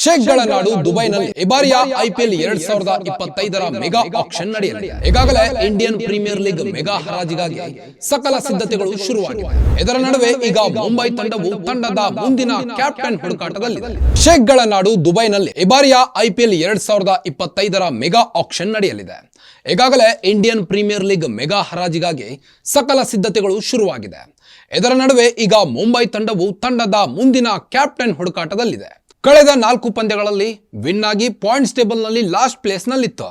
ಶೇಖ್ಗಳ ನಾಡು ದುಬೈನಲ್ಲಿ ಈ ಬಾರಿಯ ಐಪಿಎಲ್ 2025ರ ಮೆಗಾ ಆಕ್ಷನ್ ನಡೆಯಲಿದೆ. ಈಗಾಗಲೇ ಇಂಡಿಯನ್ ಪ್ರೀಮಿಯರ್ ಲೀಗ್ ಮೆಗಾ ಹರಾಜಿಗಾಗಿ ಸಕಲ ಸಿದ್ಧತೆಗಳು ಶುರುವಾಗಿವೆ. ಇದರ ನಡುವೆ ಈಗ ಮುಂಬೈ ತಂಡವು ತಂಡದ ಮುಂದಿನ ಕ್ಯಾಪ್ಟನ್ ಹುಡುಕಾಟದಲ್ಲಿದೆ. ಶೇಖ್ಗಳ ನಾಡು ದುಬೈನಲ್ಲಿ ಈ ಬಾರಿಯ ಐಪಿಎಲ್ 2025ರ ಮೆಗಾ ಆಕ್ಷನ್ ನಡೆಯಲಿದೆ. ಈಗಾಗಲೇ ಇಂಡಿಯನ್ ಪ್ರೀಮಿಯರ್ ಲೀಗ್ ಮೆಗಾ ಹರಾಜಿಗಾಗಿ ಸಕಲ ಸಿದ್ಧತೆಗಳು ಶುರುವಾಗಿದೆ. ಇದರ ನಡುವೆ ಈಗ ಮುಂಬೈ ತಂಡವು ತಂಡದ ಮುಂದಿನ ಕ್ಯಾಪ್ಟನ್ ಹುಡುಕಾಟದಲ್ಲಿದೆ. ಕಳೆದ 4 ಪಂದ್ಯಗಳಲ್ಲಿ ವಿನ್ ಆಗಿ ಪಾಯಿಂಟ್ಸ್ ಟೇಬಲ್ ನಲ್ಲಿ ಲಾಸ್ಟ್ ಪ್ಲೇಸ್ ನಲ್ಲಿತ್ತು.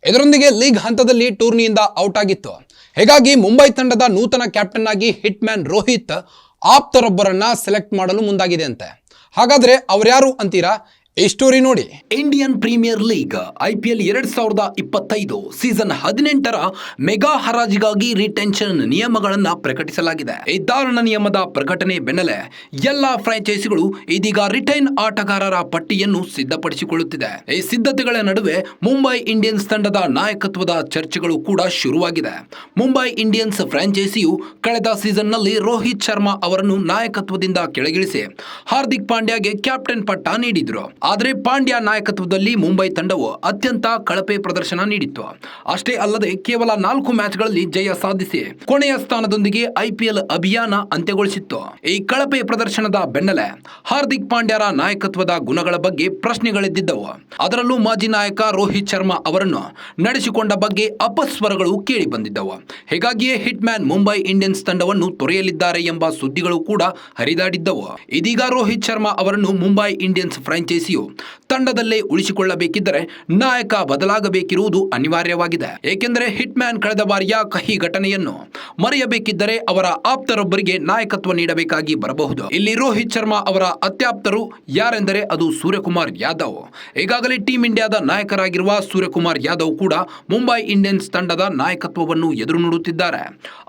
ಇದರೊಂದಿಗೆ ಲೀಗ್ ಹಂತದಲ್ಲಿ ಟೂರ್ನಿಯಿಂದ ಔಟ್ ಆಗಿತ್ತು. ಹೀಗಾಗಿ ಮುಂಬೈ ತಂಡದ ನೂತನ ಕ್ಯಾಪ್ಟನ್ ಆಗಿ ಹಿಟ್ ಮ್ಯಾನ್ ರೋಹಿತ್ ಆಪ್ತರೊಬ್ಬರನ್ನ ಸೆಲೆಕ್ಟ್ ಮಾಡಲು ಮುಂದಾಗಿದೆ ಅಂತೆ. ಹಾಗಾದ್ರೆ ಅವ್ರ್ಯಾರು ಅಂತೀರಾ? ಈ ಸ್ಟೋರಿ ನೋಡಿ. Indian Premier League IPL 2025 season 18ರ ಮೆಗಾ ಹರಾಜಿಗಾಗಿ ರಿಟೆನ್ಷನ್ ನಿಯಮಗಳನ್ನು ಪ್ರಕಟಿಸಲಾಗಿದೆ. ಈ ದಾರುಣ ನಿಯಮದ ಪ್ರಕಟಣೆ ಬೆನ್ನಲ್ಲೇ ಎಲ್ಲಾ ಫ್ರಾಂಚೈಸಿಗಳು ಇದೀಗ ರಿಟೈನ್ ಆಟಗಾರರ ಪಟ್ಟಿಯನ್ನು ಸಿದ್ಧಪಡಿಸಿಕೊಳ್ಳುತ್ತಿದೆ. ಈ ಸಿದ್ಧತೆಗಳ ನಡುವೆ ಮುಂಬೈ ಇಂಡಿಯನ್ಸ್ ತಂಡದ ನಾಯಕತ್ವದ ಚರ್ಚೆಗಳು ಕೂಡ ಶುರುವಾಗಿದೆ. ಮುಂಬೈ ಇಂಡಿಯನ್ಸ್ ಫ್ರಾಂಚೈಸಿಯು ಕಳೆದ ಸೀಸನ್ನಲ್ಲಿ ರೋಹಿತ್ ಶರ್ಮಾ ಅವರನ್ನು ನಾಯಕತ್ವದಿಂದ ಕೆಳಗಿಳಿಸಿ ಹಾರ್ದಿಕ್ ಪಾಂಡ್ಯಗೆ ಕ್ಯಾಪ್ಟನ್ ಪಟ್ಟ ನೀಡಿದ್ರು. ಆದರೆ ಪಾಂಡ್ಯ ನಾಯಕತ್ವದಲ್ಲಿ ಮುಂಬೈ ತಂಡವು ಅತ್ಯಂತ ಕಳಪೆ ಪ್ರದರ್ಶನ ನೀಡಿತ್ತು. ಅಷ್ಟೇ ಅಲ್ಲದೆ ಕೇವಲ 4 ಮ್ಯಾಚ್ಗಳಲ್ಲಿ ಜಯ ಸಾಧಿಸಿ ಕೊನೆಯ ಸ್ಥಾನದೊಂದಿಗೆ ಐಪಿಎಲ್ ಅಭಿಯಾನ ಅಂತ್ಯಗೊಳಿಸಿತ್ತು. ಈ ಕಳಪೆ ಪ್ರದರ್ಶನದ ಬೆನ್ನಲ್ಲೇ ಹಾರ್ದಿಕ್ ಪಾಂಡ್ಯರ ನಾಯಕತ್ವದ ಗುಣಗಳ ಬಗ್ಗೆ ಪ್ರಶ್ನೆಗಳೆದ್ದಿದ್ದವು. ಅದರಲ್ಲೂ ಮಾಜಿ ನಾಯಕ ರೋಹಿತ್ ಶರ್ಮಾ ಅವರನ್ನು ನಡೆಸಿಕೊಂಡ ಬಗ್ಗೆ ಅಪಸ್ವರಗಳು ಕೇಳಿ ಬಂದಿದ್ದವು. ಹೀಗಾಗಿಯೇ ಹಿಟ್ ಮ್ಯಾನ್ ಮುಂಬೈ ಇಂಡಿಯನ್ಸ್ ತಂಡವನ್ನು ತೊರೆಯಲಿದ್ದಾರೆ ಎಂಬ ಸುದ್ದಿಗಳು ಕೂಡ ಹರಿದಾಡಿದ್ದವು. ಇದೀಗ ರೋಹಿತ್ ಶರ್ಮಾ ಅವರನ್ನು ಮುಂಬೈ ಇಂಡಿಯನ್ಸ್ ಫ್ರಾಂಚೈಸಿಯು ತಂಡದಲ್ಲೇ ಉಳಿಸಿಕೊಳ್ಳಬೇಕಿದ್ದರೆ ನಾಯಕ ಬದಲಾಗಬೇಕಿರುವುದು ಅನಿವಾರ್ಯವಾಗಿದೆ. ಏಕೆಂದರೆ ಹಿಟ್ ಮ್ಯಾನ್ ಕಳೆದ ಬಾರಿಯ ಕಹಿ ಘಟನೆಯನ್ನು ಮರೆಯಬೇಕಿದ್ದರೆ ಅವರ ಆಪ್ತರೊಬ್ಬರಿಗೆ ನಾಯಕತ್ವ ನೀಡಬೇಕಾಗಿ ಬರಬಹುದು. ಇಲ್ಲಿ ರೋಹಿತ್ ಶರ್ಮಾ ಅವರ ಅತ್ಯಾಪ್ತರು ಯಾರೆಂದರೆ ಅದು ಸೂರ್ಯಕುಮಾರ್ ಯಾದವ್. ಈಗಾಗಲೇ ಟೀಂ ಇಂಡಿಯಾದ ನಾಯಕರಾಗಿರುವ ಸೂರ್ಯಕುಮಾರ್ ಯಾದವ್ ಕೂಡ ಮುಂಬೈ ಇಂಡಿಯನ್ಸ್ ತಂಡದ ನಾಯಕತ್ವವನ್ನು ಎದುರು ನೋಡುತ್ತಿದ್ದಾರೆ.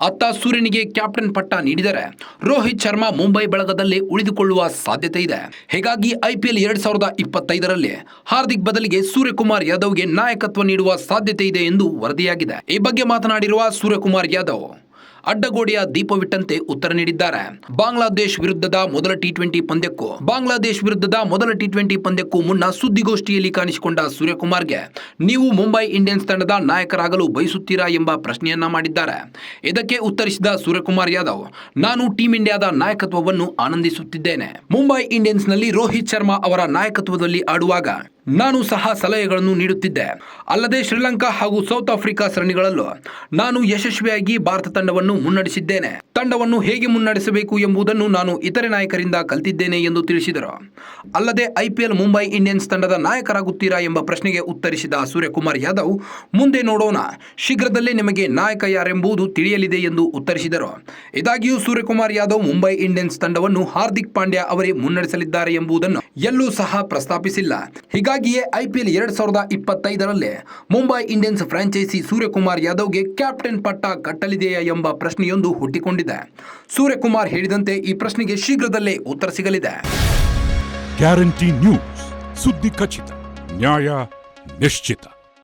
ಅತ್ತ ಸೂರ್ಯನಿಗೆ ಕ್ಯಾಪ್ಟನ್ ಪಟ್ಟ ನೀಡಿದರೆ ರೋಹಿತ್ ಶರ್ಮಾ ಮುಂಬೈ ಬಳಗದಲ್ಲೇ ಉಳಿದುಕೊಳ್ಳುವ ಸಾಧ್ಯತೆ ಇದೆ. ಹೀಗಾಗಿ ಐಪಿಎಲ್ 2025ರಲ್ಲಿ ಹಾರ್ದಿಕ್ ಬದಲಿಗೆ ಸೂರ್ಯಕುಮಾರ್ ಯಾದವ್ಗೆ ನಾಯಕತ್ವ ನೀಡುವ ಸಾಧ್ಯತೆ ಇದೆ ಎಂದು ವರದಿಯಾಗಿದೆ. ಈ ಬಗ್ಗೆ ಮಾತನಾಡಿರುವ ಸೂರ್ಯಕುಮಾರ್ ಯಾದವ್ ಅಡ್ಡಗೋಡೆಯ ದೀಪವಿಟ್ಟಂತೆ ಉತ್ತರ ನೀಡಿದ್ದಾರೆ. ಬಾಂಗ್ಲಾದೇಶ್ ವಿರುದ್ಧದ ಮೊದಲ ಟಿ20 ಪಂದ್ಯಕ್ಕೂ ಮುನ್ನ ಸುದ್ದಿಗೋಷ್ಠಿಯಲ್ಲಿ ಕಾಣಿಸಿಕೊಂಡ ಸೂರ್ಯಕುಮಾರ್ಗೆ ನೀವು ಮುಂಬೈ ಇಂಡಿಯನ್ಸ್ ತಂಡದ ನಾಯಕರಾಗಲು ಬಯಸುತ್ತೀರಾ ಎಂಬ ಪ್ರಶ್ನೆಯನ್ನ ಮಾಡಿದ್ದಾರೆ. ಇದಕ್ಕೆ ಉತ್ತರಿಸಿದ ಸೂರ್ಯಕುಮಾರ್ ಯಾದವ್, ನಾನು ಟೀಂ ಇಂಡಿಯಾದ ನಾಯಕತ್ವವನ್ನು ಆನಂದಿಸುತ್ತಿದ್ದೇನೆ. ಮುಂಬೈ ಇಂಡಿಯನ್ಸ್ನಲ್ಲಿ ರೋಹಿತ್ ಶರ್ಮಾ ಅವರ ನಾಯಕತ್ವದಲ್ಲಿ ಆಡುವಾಗ ನಾನು ಸಹ ಸಲಹೆಗಳನ್ನು ನೀಡುತ್ತಿದ್ದೆ. ಅಲ್ಲದೆ ಶ್ರೀಲಂಕಾ ಹಾಗೂ ಸೌತ್ ಆಫ್ರಿಕಾ ಸರಣಿಗಳಲ್ಲೂ ನಾನು ಯಶಸ್ವಿಯಾಗಿ ಭಾರತ ತಂಡವನ್ನು ಮುನ್ನಡೆಸಿದ್ದೇನೆ. ತಂಡವನ್ನು ಹೇಗೆ ಮುನ್ನಡೆಸಬೇಕು ಎಂಬುದನ್ನು ನಾನು ಇತರೆ ನಾಯಕರಿಂದ ಕಲಿತಿದ್ದೇನೆ ಎಂದು ತಿಳಿಸಿದರು. ಅಲ್ಲದೆ ಐಪಿಎಲ್ ಮುಂಬೈ ಇಂಡಿಯನ್ಸ್ ತಂಡದ ನಾಯಕರಾಗುತ್ತೀರಾ ಎಂಬ ಪ್ರಶ್ನೆಗೆ ಉತ್ತರಿಸಿದ ಸೂರ್ಯಕುಮಾರ್ ಯಾದವ್, ಮುಂದೆ ನೋಡೋಣ, ಶೀಘ್ರದಲ್ಲೇ ನಿಮಗೆ ನಾಯಕ ಯಾರೆಂಬುದು ತಿಳಿಯಲಿದೆ ಎಂದು ಉತ್ತರಿಸಿದರು. ಇದಾಗಿಯೂ ಸೂರ್ಯಕುಮಾರ್ ಯಾದವ್ ಮುಂಬೈ ಇಂಡಿಯನ್ಸ್ ತಂಡವನ್ನು ಹಾರ್ದಿಕ್ ಪಾಂಡ್ಯ ಅವರೇ ಮುನ್ನಡೆಸಲಿದ್ದಾರೆ ಎಂಬುದನ್ನು ಎಲ್ಲೂ ಸಹ ಪ್ರಸ್ತಾಪಿಸಿಲ್ಲ. ಹೀಗಾಗಿಯೇ ಐಪಿಎಲ್ 2025ರಲ್ಲಿ ಮುಂಬೈ ಇಂಡಿಯನ್ಸ್ ಫ್ರಾಂಚೈಸಿ ಸೂರ್ಯಕುಮಾರ್ ಯಾದವ್ಗೆ ಕ್ಯಾಪ್ಟನ್ ಪಟ್ಟ ಕಟ್ಟಲಿದೆಯಾ ಎಂಬ ಪ್ರಶ್ನೆಯೊಂದು ಹುಟ್ಟಿಕೊಂಡಿದೆ. ಸೂರ್ಯಕುಮಾರ್ ಹೇಳಿದಂತೆ ಈ ಪ್ರಶ್ನೆಗೆ ಶೀಘ್ರದಲ್ಲೇ ಉತ್ತರ ಸಿಗಲಿದೆ. ಗ್ಯಾರಂಟಿ ನ್ಯೂಸ್, ಸುದ್ದಿ ಖಚಿತ, ನ್ಯಾಯ ನಿಶ್ಚಿತ.